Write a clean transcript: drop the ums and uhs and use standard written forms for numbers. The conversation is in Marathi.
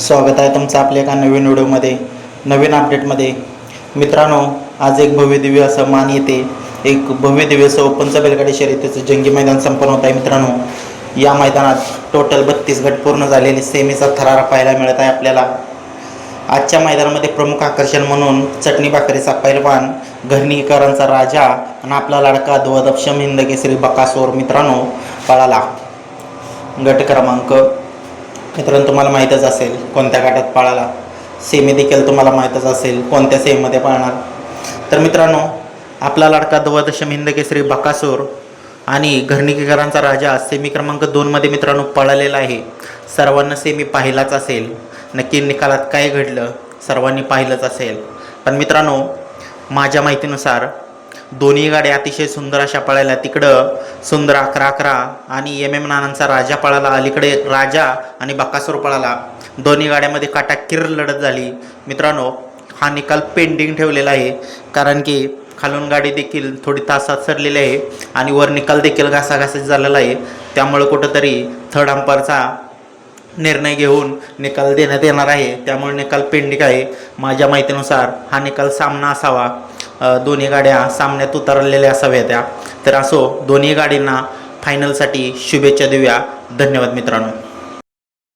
स्वागत आहे तुमचं आपल्या एका नवीन व्हिडिओमध्ये, नवीन अपडेटमध्ये. मित्रांनो, आज एक भव्य दिव्य असं मान येते, एक भव्य दिव्य असं ओपनचं बैलगाडी शर्यतीचं जंगी मैदान संपन्न होत आहे. मित्रांनो, या मैदानात टोटल 32 गट पूर्ण झालेले, सेमीचा थरार पाहायला मिळत आहे आपल्याला. आजच्या मैदानामध्ये प्रमुख आकर्षण म्हणून चटणी भाकरीचा पैलवान, घरणीकरांचा राजा आणि आपला लाडका ध्वजदक्षम हिंद केसरी बकासूर मित्रांनो पळाला. गट क्रमांक मित्रांनो तुम्हाला माहीतच असेल कोणत्या गटात पळाला. सेमी देखील तुम्हाला माहीतच असेल कोणत्या सेमीमध्ये पळणार. तर मित्रांनो, आपला लाडका ध्वजदक्षम हिंद केसरी बकासूर आणि घरणीकरांचा राजा सेमी क्रमांक 2मध्ये मित्रांनो पळालेला आहे. सर्वांना सेमी पाहिलाच असेल. नक्की निकालात काय घडलं सर्वांनी पाहिलंच असेल. पण मित्रांनो, माझ्या माहितीनुसार दोन्ही गाड्या अतिशय सुंदर अशा पळायला. तिकडं सुंदर 11-11 आणि एम नानांचा राजा पळाला, अलीकडे राजा आणि बकासूर पळाला. दोन्ही गाड्यामध्ये काटाकीर लढत झाली. मित्रांनो, हा निकाल पेंडिंग ठेवलेला आहे, कारण की खालून गाडी देखील थोडी तासात सरलेली आहे आणि वर निकाल देखील घासाघासी झालेला आहे. त्यामुळे कुठंतरी थर्ड अंपायरचा निर्णय घेऊन निकाल देण्यात येणार आहे. त्यामुळे निकाल पेंडिंग आहे. माझ्या माहितीनुसार हा निकाल सामना असावा. दोन्ही गाड्या सामन्यात उतरलेल्या असाव्या त्या. तर असो, दोन्ही गाडींना फायनलसाठी शुभेच्छा देऊया. धन्यवाद मित्रांनो.